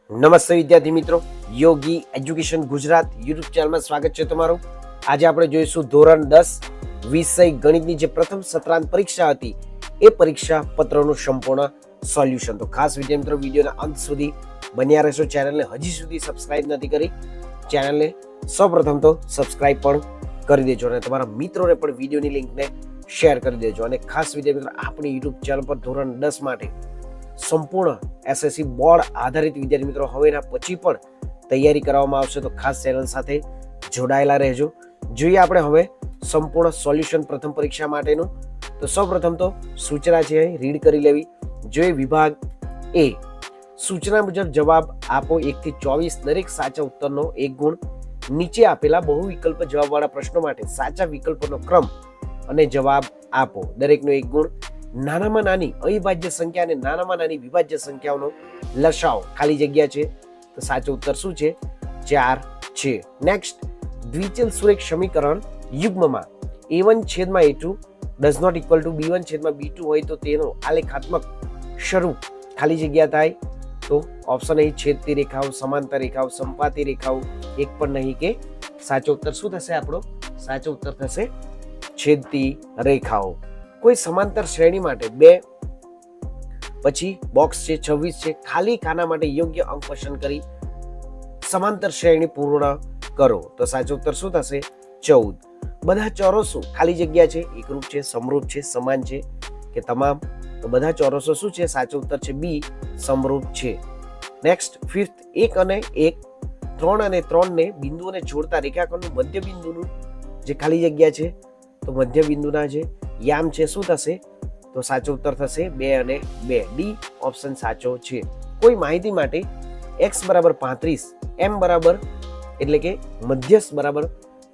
નમસ્તે વિદ્યાર્થી મિત્રો, યોગી એજ્યુકેશન ગુજરાત યુટ્યુબ ચેનલમાં સ્વાગત છે તમારું. આજે આપણે જોઈશું ધોરણ 10 વિષય ગણિતની જે પ્રથમ સત્રાંત પરીક્ષા હતી એ પરીક્ષા પત્રનું સંપૂર્ણ સોલ્યુશન. તો ખાસ વિદ્યાર્થી મિત્રો વિડીયોના અંત સુધી બન્યા રહેશો. ચેનલને હજી સુધી સબસ્ક્રાઇબ નથી કરી, ચેનલને સૌપ્રથમ તો સબસ્ક્રાઇબ પણ કરી દેજો અને તમારા મિત્રોને પણ વિડીયોની લિંકને શેર કરી દેજો. અને ખાસ વિદ્યાર્થી મિત્રો આપણી યુટ્યુબ ચેનલ પર ધોરણ 10 માટે સંપૂર્ણ એસએસસી બોર્ડ આધારિત વિદ્યાર્થી મિત્રો હવેના પછી પણ તૈયારી કરવામાં આવશે, તો ખાસ ચેનલ સાથે જોડાયેલા રહેજો. જોઈએ આપણે હવે સંપૂર્ણ સોલ્યુશન પ્રથમ પરીક્ષા માટેનું. તો સૌપ્રથમ તો સૂચના છે અહીં રીડ કરી લેવી. જોઈએ વિભાગ એ, સૂચના મુજબ જવાબ આપો 1 થી 24, દરેક સાચા ઉત્તરનો 1 ગુણ. નીચે આપેલા બહુ વિકલ્પ જવાબવાળા પ્રશ્નો માટે સાચા વિકલ્પોનો ક્રમ અને જવાબ આપો, દરેકનો 1 ગુણ. નાનામાં નાની અવિભાજ્ય સંખ્યા અને નાનામાં નાની વિભાજ્ય સંખ્યાઓનો લસાઅ ખાલી જગ્યા છે, તો સાચો ઉત્તર શું છે? 4 છે. નેક્સ્ટ, દ્વિચલ સુરેખ સમીકરણ યુગ્મમાં a1 છેદમાં a2 does not equal to b1 છેદમાં b2 હોય તો તેનો આલેખાત્મક સ્વરૂપ ખાલી જગ્યા થાય, તો ઓપ્શન અહીં છેદતી રેખાઓ, સમાંતર રેખાઓ, સંપાતી રેખાઓ એક પણ નહીં કે સાચો ઉત્તર શું થશે? આપણો સાચો ઉત્તર થશે છેદતી રેખાઓ. કોઈ સમાંતર શ્રેણી માટે 2 પછી બોક્સ છે 26 છે, ખાલી ખાના માટે યોગ્ય અંક પસંદ કરી સમાંતર શ્રેણી પૂર્ણ કરો, તો સાચો ઉત્તર શું થશે? 14. બધા ચોરસો ખાલી જગ્યા છે એકરૂપ છે, સમરૂપ છે, સમાન છે કે તમામ, તો બધા ચોરસો શું છે? સાચો ઉત્તર છે બી, સમરૂપ છે. નેક્સ્ટ, 5th 1 અને 1, 3 અને 3 ને બિંદુઓને જોડતા રેખાખંડનું મધ્ય બિંદુનું જે ખાલી જગ્યા છે, તો મધ્ય બિંદુના જે યામ છે શું થશે? તો સાચો ઉત્તર થશે 2 અને 2, ડી ઓપ્શન સાચો છે. કોઈ માહિતી માટે x બરાબર 35, m બરાબર એટલે કે મધ્યસ્થ બરાબર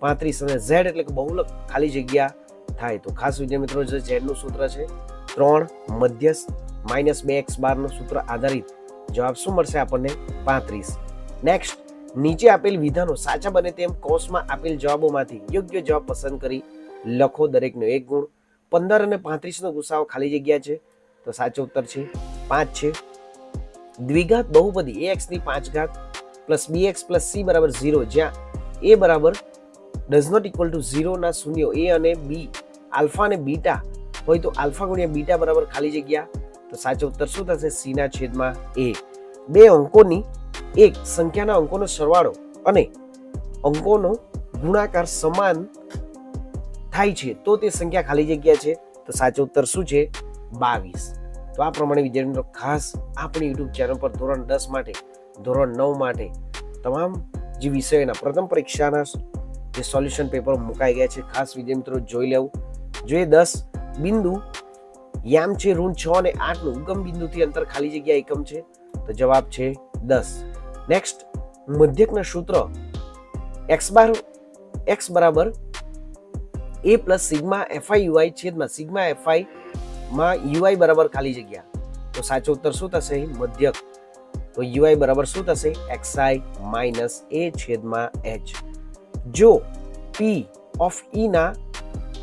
35 અને z એટલે કે બહુલક ખાલી જગ્યા થાય, તો ખાસ વિદ્યાર્થી મિત્રો જે z નું સૂત્ર છે 3 મધ્યસ્થ માઇનસ 2x બાર નું સૂત્ર આધારિત જવાબ શું મળશે આપણને? 35. નેક્સ્ટ, નીચે આપેલ વિધાનો સાચા બને તેમ કૌંસમાં આપેલ જવાબોમાંથી યોગ્ય જવાબ પસંદ કરી લખો, દરેકનો 1 ગુણ. 15 અને 35 નો ગુસાઅ ખાલી જગ્યા છે, તો સાચો ઉત્તર છે 5 છે. દ્વિઘાત બહુપદી ax ની 5 ઘાત પ્લસ bx પ્લસ c બરાબર 0, જ્યાં a બરાબર ડઝ નોટ ઇક્વલ ટુ 0 ના શૂન્યો a અને b, આલ્ફા અને બીટા હોય તો આલ્ફા ગુણ્યા બીટા બરાબર ખાલી જગ્યા, તો સાચો ઉત્તર શું થશે? c ના છેદમાં a. 2 અંકોની એક સંખ્યાના અંકોનો સરવાળો અને અંકોનો ગુણાકાર સમાન થાય છે તો તે સંખ્યા ખાલી જગ્યા છે, તો સાચો ઉત્તર શું છે? 22. તો આ પ્રમાણે વિદ્યાર્થી મિત્રો ખાસ આપણી યુટ્યુબ ચેનલ પર ધોરણ 10 માટે, ધોરણ 9 માટે તમામ જે વિષયોના પ્રથમ પરીક્ષાના જે સોલ્યુશન પેપર મુકાઈ ગયા છે, ખાસ વિદ્યાર્થી મિત્રો જોઈ લેવું. જોઈએ 10 બિંદુ યામ છે ઋણ 6 અને 8 નું ઉગમ બિંદુથી અંતર ખાલી જગ્યા એકમ છે, તો જવાબ છે 10. નેક્સ્ટ, મધ્યકના સૂત્ર x બરાબર a plus sigma fi ui છેદમાં સિગ્મા fi માં ui બરાબર ખાલી જગ્યા, તો સાચો ઉત્તર શું થશે? મધ્યક, તો ui બરાબર શું થશે? xi માઇનસ a છેદમાં h. જો p ઓફ e ના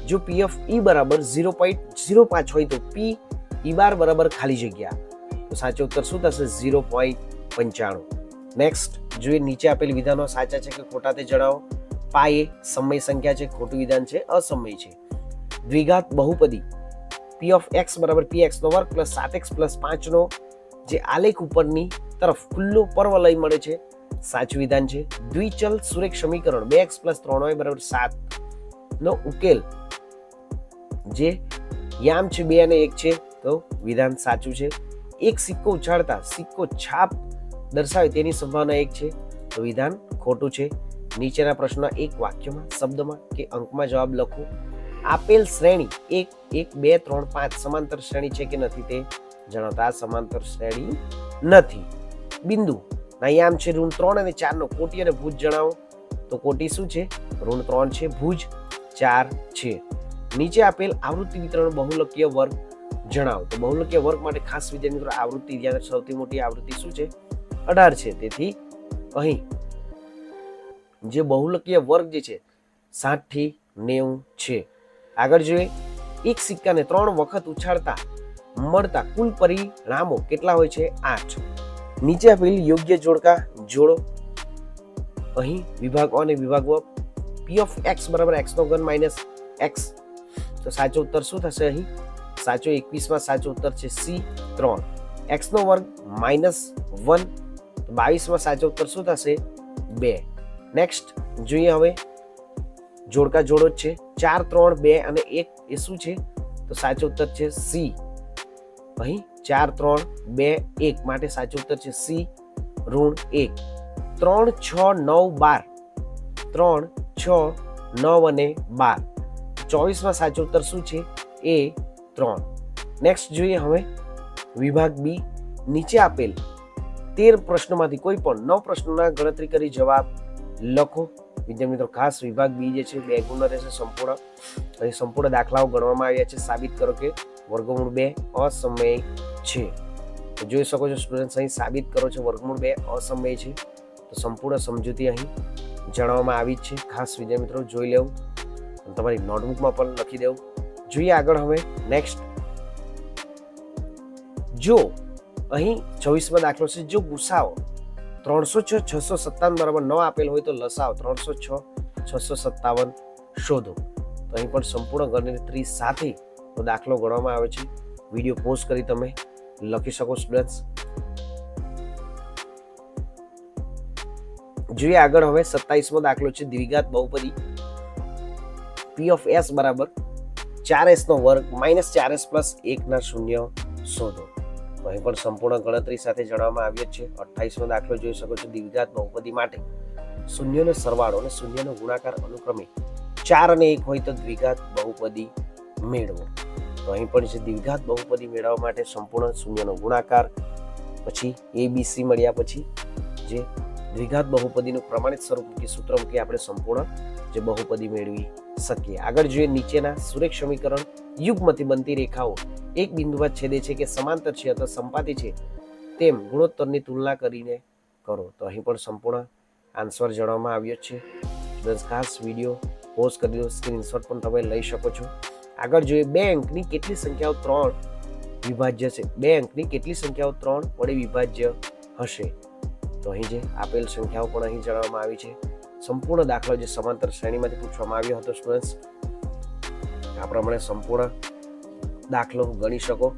જો p ઓફ e બરાબર 0.05 હોય તો p e બાર બરાબર ખાલી જગ્યા, તો સાચો ઉત્તર શું થશે? 0.95. નેક્સ્ટ, જોઈએ નીચે આપેલ વિધાનો સાચા છે કે ખોટા તે જણાવો. પાય સમય સંખ્યા છે, ખોટું વિધાન છે, અસમય છે. દ્વિઘાત બહુપદી p ઓફ x બરાબર px નો વર્ગ પ્લસ 7x પ્લસ 5 નો જે આલેખ ઉપરની તરફ ખુલ્લો પર્વલય મળે છે, સાચું વિધાન છે. દ્વિચલ સુરેખ સમીકરણ 2x પ્લસ 3y બરાબર 7 નો ઉકેલ જે યામ છે 2 અને 1 છે, તો વિધાન સાચું છે. એક સિક્કો ઉછાળતા સિક્કો છાપ દર્શાવે તેની સંભાવના 1 છે, તો વિધાન ખોટું છે. નીચેના પ્રશ્નના એક વાક્યમાં, શબ્દમાં કે અંકમાં જવાબ લખો. આપેલ શ્રેણી 1 1 2 3 5 સમાંતર શ્રેણી છે કે નથી તે જણાવતા. આ સમાંતર શ્રેણી નથી. બિંદુ ના યામ છે ઋણ 3 અને 4 નો કોટી અને ભુજ જણાવો, તો કોટી શું છે? ઋણ 3 છે, ભુજ 4 છે. નીચે આપેલ આવૃત્તિ વિતરણ બહુલકીય વર્ગ જણાવો, તો બહુલકીય વર્ગ માટે ખાસ વિદ્યાર્થી મિત્રો આવૃત્તિ સૌથી મોટી આવૃત્તિ શું છે? 18 છે, તેથી અહીં જે બહુલકીય વર્ગ જે છે 60 થી 90 છે. આગળ જોઈએ, એક સિક્કાને 3 વખત ઉછાળતા મળતા કુલ પરિણામો કેટલા હોય છે? 8. નીચે આપેલ યોગ્ય જોડકા જોડો. અહીં વિભાગ અને વિભાગ p ઓફ x બરાબર x નો ઘન માઇનસ x. તો સાચો ઉત્તર શું થશે? અહીં સાચો 21 માં સાચો ઉત્તર છે c 3. x નો વર્ગ માઇનસ 1. તો 22 માં સાચો ઉત્તર શું થશે? 2. નેક્સ્ટ જોઈએ હવે જોડકા જોડો જ છે. 4 3 2 અને 1 એ શું છે? તો સાચો ઉત્તર છે c. અહીં 4 3 2 1 માટે સાચો ઉત્તર છે c ઋણ 1. 3 6 9 12. 3 6 9 અને 12. 24 માં સાચો ઉત્તર શું છે? એ 3. નેક્સ્ટ જોઈએ હવે વિભાગ બી. નીચે આપેલ 13 પ્રશ્નોમાંથી કોઈ પણ 9 પ્રશ્નોના ગણતરી કરી જવાબ લખો. વિદ્યાર્થી મિત્રો ખાસ વિભાગ બી જે છે 2 ગુણનો રહેશે સંપૂર્ણ. અહીં સંપૂર્ણ દાખલાઓ ગણવામાં આવ્યા છે. સાબિત કરો કે વર્ગમૂળ 2 અસમય છે. તો જોઈ શકો છો સ્ટુડન્ટ્સ, અહીં સાબિત કરો છો વર્ગમૂળ 2 અસમય છે. તો સંપૂર્ણ સમજૂતી અહીં જણાવવામાં આવી જ છે. ખાસ વિદ્યાર્થી મિત્રો જોઈ લેવું, તમારી નોટબુકમાં પણ લખી દેવું. જોઈએ આગળ હવે નેક્સ્ટ. જો અહીં 24માં દાખલો છે, જો ગુસાઓ 306 657 બરાબર 9 આપેલ હોય તો લસાઅ 306 657 શોધો. તો અહીં પણ સંપૂર્ણ ગણતરી સાથે તો દાખલો ગણવામાં આવે છે. વિડીયો પોઝ કરી તમે લખી શકો સ્ટુડન્ટ્સ. જોઈએ આગળ હવે 27મો દાખલો છે દ્વિઘાત બહુપદી p ઓફ s બરાબર 4s નો વર્ગ માઇનસ 4s પ્લસ 1 ના શૂન્ય શોધો. તો અહીં પણ સંપૂર્ણ ગણતરી સાથે જણાવવામાં આવ્યો છે. 28મો દાખલો જોઈ શકો છો દ્વિઘાત બહુપદી માટે શૂન્યનો સરવાળો અને શૂન્યનો ગુણાકાર અનુક્રમે 4 અને 1 હોય તો દ્વિઘાત બહુપદી મેળવો. તો અહીં પણ છે દ્વિઘાત બહુપદી મેળવવા માટે સંપૂર્ણ શૂન્યનો ગુણાકાર, પછી ABC મળ્યા પછી જે દ્વિઘાત બહુપદીનું પ્રમાણિત સ્વરૂપ મૂકી સૂત્ર મૂકી આપણે સંપૂર્ણ જે બહુપદી મેળવી શકીએ. આગળ જોઈએ નીચેના સુરેખ સમીકરણ યુગ્મથી બનતી રેખાઓ એક બિંદુમાં છેદે છે કે સમાંતર છે અથવા સંપાતી છે તેમ ગુણોત્તરની તુલના કરીને કરો. તો અહીં પણ સંપૂર્ણ આન્સર જણાવવામાં આવ્યો છે. ખાસ વિડીયો પોઝ કરી દો, સ્ક્રીનશોટ પણ તમે લઈ શકો છો. આગળ જોઈએ 2 અંકની કેટલી સંખ્યાઓ 3 વિભાજ્ય છે? 2 અંકની કેટલી સંખ્યાઓ 3 વડે વિભાજ્ય હશે? તો અહીં જે આપેલ સંખ્યાઓ પણ અહીં જણાવવામાં આવી છે. સંપૂર્ણ દાખલો જે સમાંતર શ્રેણીમાંથી પૂછવામાં આવ્યો હતો સ્ટુડન્ટ્સ, આ પ્રમાણે સંપૂર્ણ દાખલો ગણી શકો.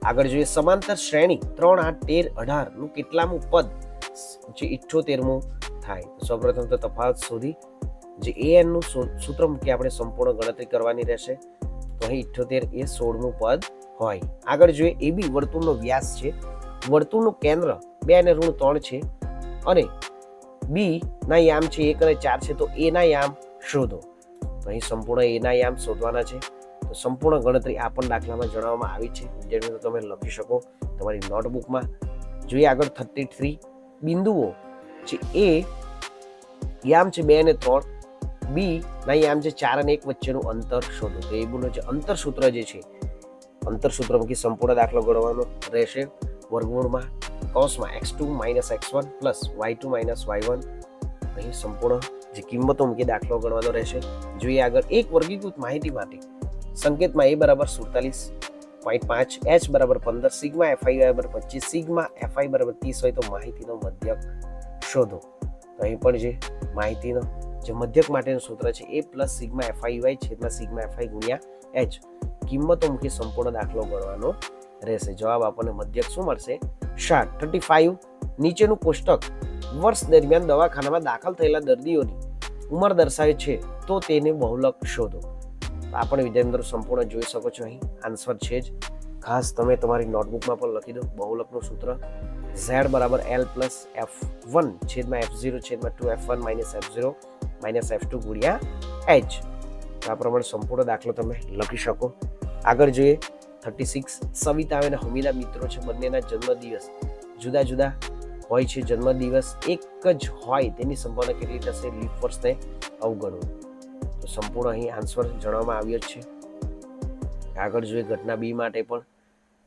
આગળ જોઈએ સમાંતર શ્રેણી 3 8 13 18 નું કેટલામું પદ જે 78મું થાય? સૌપ્રથમ તો તફાવત શોધી જે an નું સૂત્ર મૂકી આપણે સંપૂર્ણ ગણતરી કરવાની રહેશે. તો અહીં 78 એ 16મું પદ હોય. આગળ જોઈએ AB વર્તુળનો વ્યાસ છે, વર્તુળનું કેન્દ્ર 2 અને ઋણ 3 છે અને B ના યામ છે 1 અને 4 છે. તો A ના યામ શોધો. તો અહીં સંપૂર્ણ A ના યામ શોધવાના છે. તો સંપૂર્ણ ગણતરી આ પણ દાખલામાં જણાવવામાં આવી છે. વિદ્યાર્થીઓ તમે લખી શકો તમારી નોટબુકમાં. જોઈએ આગળ 33 બિંદુઓ જે A યામ છે 2 અને 3, B ના યામ છે 4 અને 1 વચ્ચેનું અંતર શોધો. તો એનું જે અંતર સૂત્ર જે છે, અંતર સૂત્ર મૂકી સંપૂર્ણ દાખલો ગણવાનો રહેશે. વર્ગમૂળમાં કૌંસમાં x2 - x1 + y2 - y1. અહીં સંપૂર્ણ જે કિંમતો મૂકી દાખલો ગણવાનો રહેશે. જોઈએ આગળ એક વર્ગીકૃત માહિતી માટે સંકેતમાં a બરાબર 47.5, h બરાબર 15, સિગ્મા fi બરાબર 25, સિગ્મા fi બરાબર 30 હોય તો માહિતીનો મધ્યક શોધો. તો અહીં પણ જે માહિતીનો જે મધ્યક માટેનું સૂત્ર છે a + સિગ્મા fi છેદમાં સિગ્મા fi ગુણ્યા h. કિંમતો મૂકી સંપૂર્ણ દાખલો ગણવાનો રહેશે. જવાબ આપણને મધ્યક શું મળશે? 35. નીચેનું કોષ્ટક વર્ષ દરમિયાન દવાખાનામાં દાખલ થયેલા દર્દીઓની ઉંમર દર્શાવે છે તો તેને બહુલક શોધો. આ પણ વિદ્યાર્થી મિત્રો સંપૂર્ણ જોઈ શકો છો. અહીં આન્સર છે જ. ખાસ તમે તમારી નોટબુકમાં પણ લખી દો. બહુલકનું સૂત્ર z બરાબર l + f1 છેદમાં f0 છેદમાં 2f1 - f0 - f2 ગુણ્યા h. આ પ્રમાણે સંપૂર્ણ દાખલો તમે લખી શકો. આગળ જોઈએ 36 સવિતા અને હમીના મિત્રો છે, બંનેના જન્મદિવસ જુદા જુદા હોય છે. જન્મદિવસ એક જ હોય તેની સંભાવના કેટલી થશે? લીપ વર્ષને અવગણવું. તો સંપૂર્ણ અહીં આન્સર જણાવવામાં આવ્યો છે. આગળ જોઈએ ઘટના બી માટે પણ.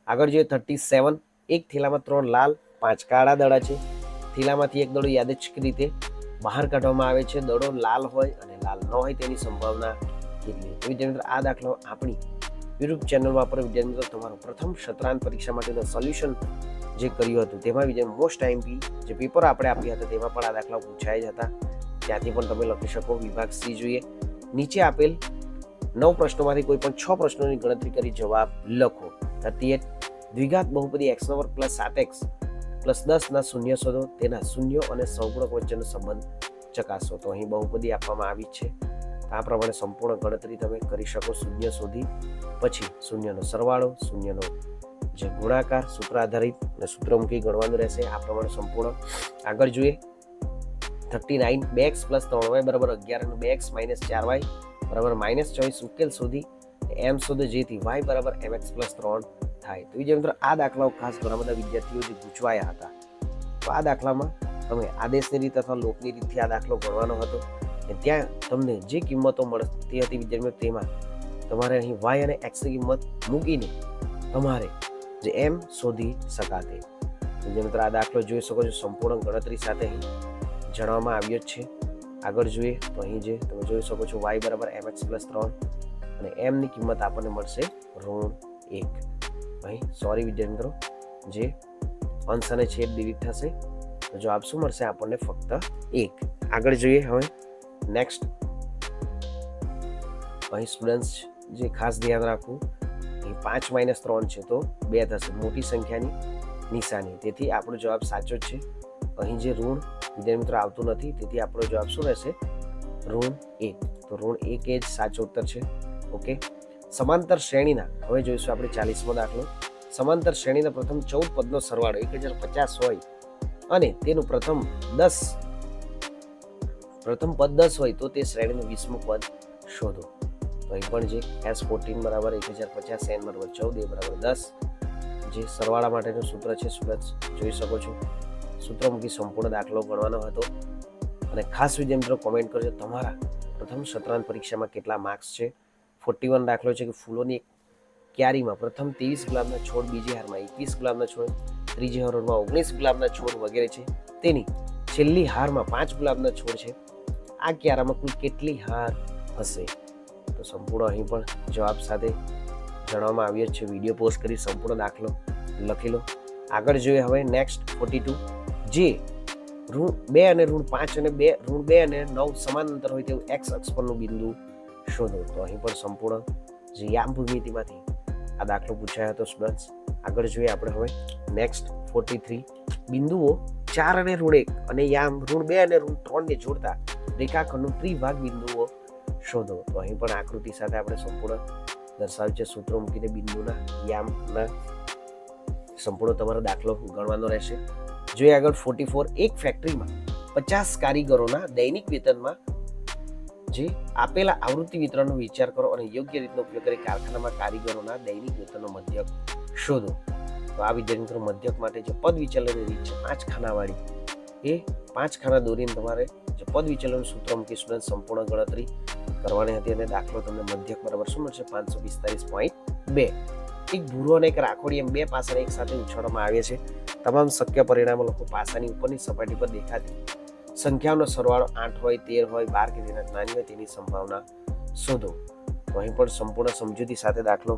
આગળ જોઈએ 37 એક થેલામાં 3 લાલ 5 કાળા દડા છે. થેલામાંથી એક દડો યાદચ્છિક રીતે બહાર કાઢવામાં આવે છે. દડો લાલ હોય અને લાલ ન હોય તેની સંભાવના કેટલી? વિદ્યાર્થી મિત્રો આ દાખલો આપણી યુટ્યુબ ચેનલમાં પર વિદ્યાર્થી મિત્રો તમારું પ્રથમ સત્રાંત પરીક્ષા માટેનું સોલ્યુશન જે કર્યું હતું તેમાં બીજા મોસ્ટ આઈએમપી જે પેપર આપણે આપ્યા હતા તેમાં પણ આ દાખલા પૂછાયા જ હતા. ત્યાંથી પણ તમે લખી શકો. વિભાગ સી જોઈએ. નીચે આપેલ 9 પ્રશ્નોમાંથી કોઈ પણ 6 પ્રશ્નોની ગણતરી કરી જવાબ લખો. 38 દ્વિઘાત બહુપદી x² + 7x + 10 ના શૂન્ય શોધો. તેના શૂન્યો અને સહગુણક વચ્ચેનો સંબંધ ચકાસો. તો અહીં બહુપદી આપવામાં આવી છે. આ પ્રમાણે સંપૂર્ણ ગણતરી તમે કરી શકો. શૂન્ય શોધી પછી શૂન્યનો સરવાળો, શૂન્યનો જે ગુણાકાર, સૂત્ર આધારિત અને સૂત્રમુખી ગણવાનું રહેશે. આ પ્રમાણે સંપૂર્ણ આગળ જોઈએ. 39 2x + 3y = 11 અને 2x - 4y = -24 ઉકેલ શોધી એમ શોધો જેથી y = mx + 3 થાય. તો બીજા મિત્રો આ દાખલાઓ ખાસ ઘણા બધા વિદ્યાર્થીઓ જે પૂછવાયા હતા. તો આ દાખલામાં તમે આદેશની રીત અથવા લોકની રીતથી આ દાખલો ગણવાનો હતો. ત્યાં તમને જે કિંમતો મળતી હતી વિદ્યાર્થીઓ તેમાં તમારે અહીં y અને x ની કિંમત મૂકીને તમારે જે m શોધી શકાતે. વિદ્યાર્થી મિત્રો આ દાખલો જોઈ શકો છો. સંપૂર્ણ ગણતરી સાથે અહીં જણાવવામાં આવ્યો જ છે. આગળ જોઈએ તો અહીં જે તમે જોઈ શકો છો y = mx + 3 અને m ની કિંમત આપણને મળશે -1. અહીં સોરી વિદ્યાર્થી મિત્રો, જે અંશ અને છેદ ડિલીટ થશે તો જવાબ શું મળશે આપણને? ફક્ત 1. આગળ જોઈએ હવે નેક્સ્ટ. અહીં સ્ટુડન્ટ્સ જે ખાસ ધ્યાન રાખવું, અહીં 5 - 3 છે તો 2 થશે. મોટી સંખ્યાની નિશાની, તેથી આપણો જવાબ સાચો જ છે. અહીં જે ઋણ વિદ્યાર્થી મિત્રો આવતું નથી, તેથી આપણો જવાબ શું રહેશે? -1. તો -1 એ જ સાચો ઉત્તર છે. ઓકે. સમાંતર શ્રેણીના હવે જોઈશું આપણે 40મો દાખલો. સમાંતર શ્રેણીના પ્રથમ 14 પદનો સરવાળો 1050 હોય અને તેનું પ્રથમ પદ 10 હોય તો તે શ્રેણીનું 20મું પદ શોધો. તો અહીં પણ જે S14 = 1050, n = 14, a = 10 જે સરવાળા માટેનું સૂત્ર છે સ્ટુડન્ટ્સ જોઈ શકો છો. સૂત્રમુખી સંપૂર્ણ દાખલો ગણવાનો હતો. અને ખાસ વિદ્યાર્થી મિત્રો કોમેન્ટ કરજો તમારા પ્રથમ સત્રાંત પરીક્ષામાં કેટલા માર્ક્સ છે. 41 દાખલો છે કે ફૂલોની ક્યારીમાં પ્રથમ 23 ગુલાબના છોડ, બીજી હારમાં 21 ગુલાબના છોડ, ત્રીજી હારમાં 19 ગુલાબના છોડ વગેરે છે. તેની છેલ્લી હારમાં 5 ગુલાબના છોડ છે. આ ક્યારામાં કુલ કેટલી હાર હશે? તો સંપૂર્ણ અહીં પણ જવાબ સાથે જણાવવામાં આવ્યો છે. વિડીયો પોસ્ટ કરી સંપૂર્ણ દાખલો લખી લો. આગળ જોઈએ હવે નેક્સ્ટ 42. જે -2 અને -5 અને -2 અને 9 સમાન અંતર હોય તેવું x અક્ષ પરનું બિંદુ શોધો. તો અહીં પણ સંપૂર્ણ જે યામ ભૂમિતિમાંથી આ દાખલો પૂછાયો હતો સ્ટુડન્ટ્સ. આગળ જોઈએ આપણે હવે નેક્સ્ટ 43. બિંદુઓ 4 અને -1 અને યામ -2 અને -3 ને જોડતા રેખાખંડનું ત્રિભાગ બિંદુઓ શોધો. તો અહીં પણ આકૃતિ સાથે આપણે સંપૂર્ણ દર્શાવ્યું છે. સૂત્રો મૂકીને બિંદુના યામના સંપૂર્ણ તમારો દાખલો ગણવાનો રહેશે. જોઈએ આગળ 44. એક ફેક્ટરીમાં 50 કારીગરોના દૈનિક વેતનમાં જે આપેલા આવૃત્તિ વિતરણનો વિચાર કરો અને યોગ્ય રીતનો ઉપયોગ કરી કારખાનામાં કારીગરોના દૈનિક વેતનનો મધ્યક શોધો. તો આ વિદ્યાર્થી મિત્રો મધ્યક માટે જે પદ વિચલનની રીત છે 5 ખાનાવાળી, એ 5 ખાના દોરીને તમારે જે પદ વિચલનનું સૂત્ર મૂકી સ્ટુડન્ટ સંપૂર્ણ ગણતરી કરવાની હતી. અને દાખલો તમને મધ્યક બરાબર શું મળશે? 545.2. એક ભૂરો અને એક રાખોડી એમ 2 પાસાને એક સાથે ઉછાળવામાં આવે છે. તમામ શક્ય પરિણામો લખો. પાસાની ઉપરની સપાટી પર દેખાતી સંખ્યાઓનો સરવાળો 8 હોય, 13 હોય, 12 કે તેનાથી નાની હોય તેની સંભાવના શોધો. તો અહીં પણ સંપૂર્ણ સમજૂતી સાથે દાખલો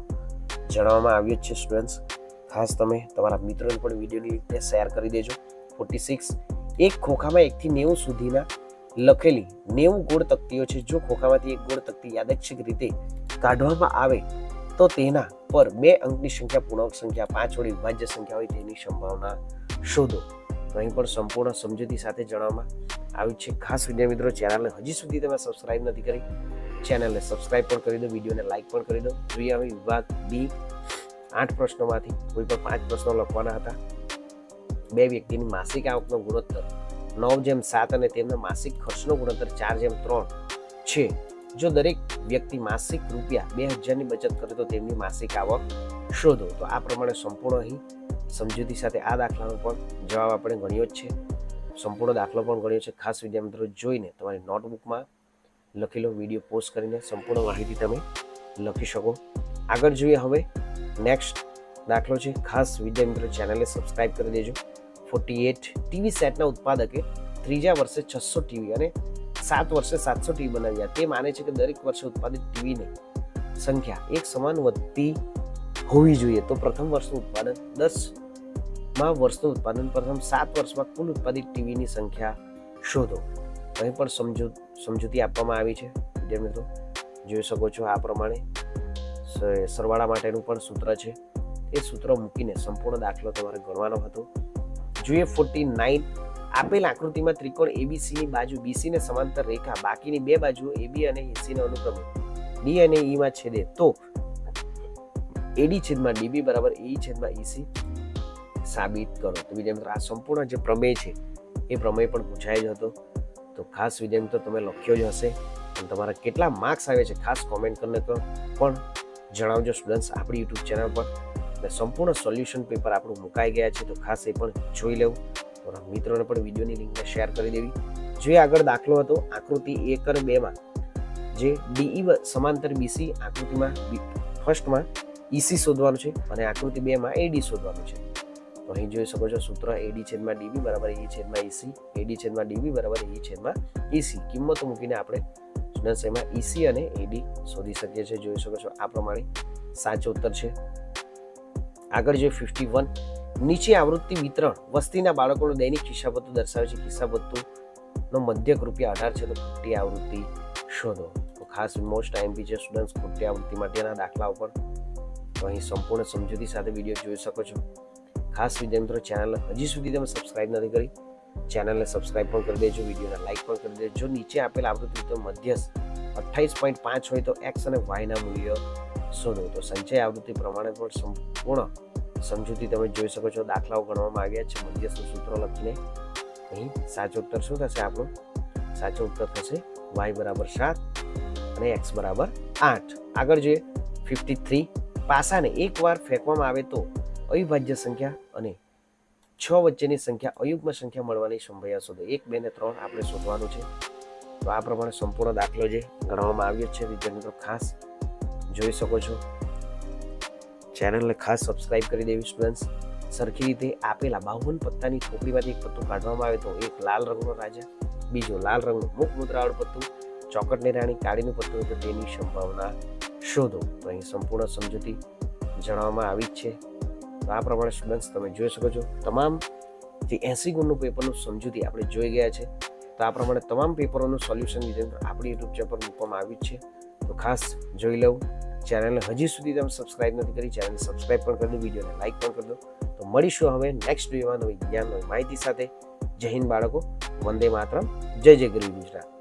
જણાવવામાં આવ્યો છે સ્ટુડન્ટ્સ. ખાસ તમે તમારા મિત્રોને પણ વિડીયોની રીતે શેર કરી દેજો. 46. એક ખોખામાં 1 થી 90 સુધીના લખેલી 90 ગોળ તકતીઓ છે. જો ખોખામાંથી એક ગોળ તકતી યાદચ્છિક રીતે કાઢવામાં આવે તો તેના પર 2 અંકની સંખ્યા પૂર્ણાંક સંખ્યા 5 વડે વિભાજ્ય સંખ્યા હોય તેની સંભાવના શોધો. તો અહીં પણ સંપૂર્ણ સમજૂતી સાથે જણાવવામાં આવ્યું છે. ખાસ વિદ્યાર્થી મિત્રો ચેનલને હજી સુધી તમે સબસ્ક્રાઇબ નથી કરી, ચેનલને સબસ્ક્રાઇબ પણ કરી દો, વિડીયોને લાઇક પણ કરી દો. જોઈએ હવે વિભાગ બી. 8 પ્રશ્નોમાંથી કોઈ પણ 5 પ્રશ્નો લખવાના હતા. 2 વ્યક્તિની માસિક આવકનો ગુણોત્તર 9:7 અને તેમના માસિક ખર્ચનો ગુણોત્તર 4:3 છે. જો દરેક વ્યક્તિ માસિક ₹2000ની બચત કરે તો તેમની માસિક આવક શોધો. તો આ પ્રમાણે સંપૂર્ણ અહીં સમજૂતી સાથે આ દાખલાનો પણ જવાબ આપણે ગણ્યો જ છે. સંપૂર્ણ દાખલો પણ ગણ્યો છે. ખાસ વિદ્યાર્થી મિત્રો જોઈને તમારી નોટબુકમાં લખી લો. વિડીયો પોસ્ટ કરીને સંપૂર્ણ માહિતી તમે લખી શકો. આગળ જોઈએ હવે નેક્સ્ટ દાખલો છે. ખાસ વિદ્યાર્થી મિત્રો ચેનલને સબસ્ક્રાઇબ કરી દેજો. 48. ટીવી સેટના ઉત્પાદકે 3જા વર્ષે 600 ટીવી અને 7 વર્ષે 700 ટીવી બનાવ્યા. તે માને છે કે દરેક વર્ષે ઉત્પાદિત ટીવીની સંખ્યા એક સમાન વધતી હોવી જોઈએ. તો પ્રથમ વર્ષનું ઉત્પાદન 10 માં વર્ષનું ઉત્પાદન પ્રથમ 7 વર્ષમાં કુલ ઉત્પાદિત ટીવીની સંખ્યા શોધો. અહીં પણ સમજૂતી આપવામાં આવી છે વિદ્યાર્થી મિત્રો, જોઈ શકો છો આ પ્રમાણે સરવાળા માટેનું પણ સૂત્ર છે. એ સૂત્ર મૂકીને સંપૂર્ણ દાખલો તમારે ગણવાનો હતો. જોઈએ 49. આપેલ આકૃતિમાં ત્રિકોણ એબીસી ની બાજુ બીસી ને સમાંતર રેખા બાકીની બે બાજુઓ એબી અને એસી ને અનુક્રમે ડી અને ઈ માં છેદે તો એડી છેદમાં ડીબી બરાબર ઈ છેદમાં ઈસી સાબિત કરો. તો વિદ્યાર્થી મિત્રો આ સંપૂર્ણ જે પ્રમેય છે એ પ્રમેય પણ પૂછાય જ હતો. તો ખાસ વિદ્યાર્થી મિત્રો તમે લખ્યો જ હશે અને તમારા કેટલા માર્ક્સ આવે છે ખાસ કોમેન્ટ કરીને પણ જણાવજો સ્ટુડન્ટ્સ આપણી યુટ્યુબ ચેનલ પર. અને સંપૂર્ણ સોલ્યુશન પેપર આપણું મુકાઈ ગયા છે, તો ખાસ એ પણ જોઈ લેવું. તમારા મિત્રોને પણ વિડીયોની લિંકને શેર કરી દેવી. જે આગળ દાખલો હતો આકૃતિ 1 અને 2 માં જે ડીઈ સમાંતર બીસી, આકૃતિમાં ફર્સ્ટમાં ઈસી શોધવાનું છે અને આકૃતિ 2 માં એડી શોધવાનું છે. તો અહીં જોઈ શકો છો સૂત્ર એડી છેદમાં ડીબી બરાબર ઈ છેદમાં ઈસી, એડી છેદમાં ડીબી બરાબર ઈ છેદમાં ઈસી. કિંમતો મૂકીને આપણે સ્ટુડન્ટ્સ એમાં ઈસી અને એડી શોધી શકીએ છીએ. જોઈ શકો છો આ પ્રમાણે સાચો ઉત્તર છે. આગળ જોઈએ 51. નીચે આવૃત્તિ વિતરણ વસ્તીના બાળકોનું દૈનિક ખિસ્સાપત્તું દર્શાવે છે. ખિસ્સાપત્તુનો મધ્યક રૂપિયા 18 છે, તો ખોટી આવૃત્તિ શોધો. તો ખાસ મોસ્ટ આઈએમપી છે સ્ટુડન્ટ્સ ખોટી આવૃત્તિ માટેના દાખલાઓ પર. તો અહીં સંપૂર્ણ સમજૂતી સાથે વિડીયો જોઈ શકો છો. ખાસ વિદ્યાર્થી મિત્રો ચેનલ હજી સુધી તમે સબસ્ક્રાઇબ નથી કરી, ચેનલને સબસ્ક્રાઇબ પણ કરી દેજો, વિડીયોને લાઇક પણ કરી દેજો. જો નીચે આપેલ આવૃત્તિ તો મધ્યસ્થ 28.5 હોય તો એક્સ અને વાયના મૂલ્યો શોધો. તો સંચય આવૃત્તિ પ્રમાણે પણ સંપૂર્ણ સમજૂતી તમે જોઈ શકો છો. દાખલાઓ ગણવામાં આવ્યા છે મધ્યસ્થનું સૂત્ર લખીને. અહીં સાચો ઉત્તર શું થશે આપણો? સાચો ઉત્તર થશે y બરાબર 7 અને x બરાબર 8. આગળ જોઈએ 53. પાસાને એકવાર ફેંકવામાં આવે તો અવિભાજ્ય સંખ્યા અને 6 વચ્ચેની સંખ્યા અયુગ્મ સંખ્યા મળવાની સંભાવના શોધો. 1, 2 ને 3 આપણે શોધવાનું છે. તો આ પ્રમાણે સંપૂર્ણ દાખલો જે ગણવામાં આવ્યો છે વિદ્યાર્થી મિત્રો ખાસ જોઈ શકો છો. ચેનલને ખાસ સબસ્ક્રાઇબ કરી દેવી સ્ટુડન્ટ્સ. સરખી રીતે આપેલા 52 પત્તાની ઠોકરીમાંથી એક પત્તું કાઢવામાં આવે તો એક લાલ રંગનો રાજા, બીજો લાલ રંગનું મુખ મુદ્રાવાળું પત્તું, ચોકટની રાણી કાળીનું પત્તું હોય તો તેની સંભાવના શોધો. તો અહીં સંપૂર્ણ સમજૂતી જણાવવામાં આવી જ છે. તો આ પ્રમાણે સ્ટુડન્ટ્સ તમે જોઈ શકો છો તમામ જે 80 ગુણનું પેપરનું સમજૂતી આપણે જોઈ ગયા છે. તો આ પ્રમાણે તમામ પેપરોનું સોલ્યુશન આપણી યુટ્યુબ ચેનલ પર મૂકવામાં આવ્યું છે. તો ખાસ જોઈ લઉં. ચેનલને હજી સુધી તમે સબસ્ક્રાઇબ નથી કરી, ચેનલને સબસ્ક્રાઇબ પણ કરી દો, વિડીયોને લાઇક પણ કરી દો. તો મળીશું હવે નેક્સ્ટ વિડીયોમાં નવી જ્ઞાન નવી માહિતી સાથે. જય હિન્દ બાળકો, વંદે માતરમ, જય જય ગરવી ગુજરાત.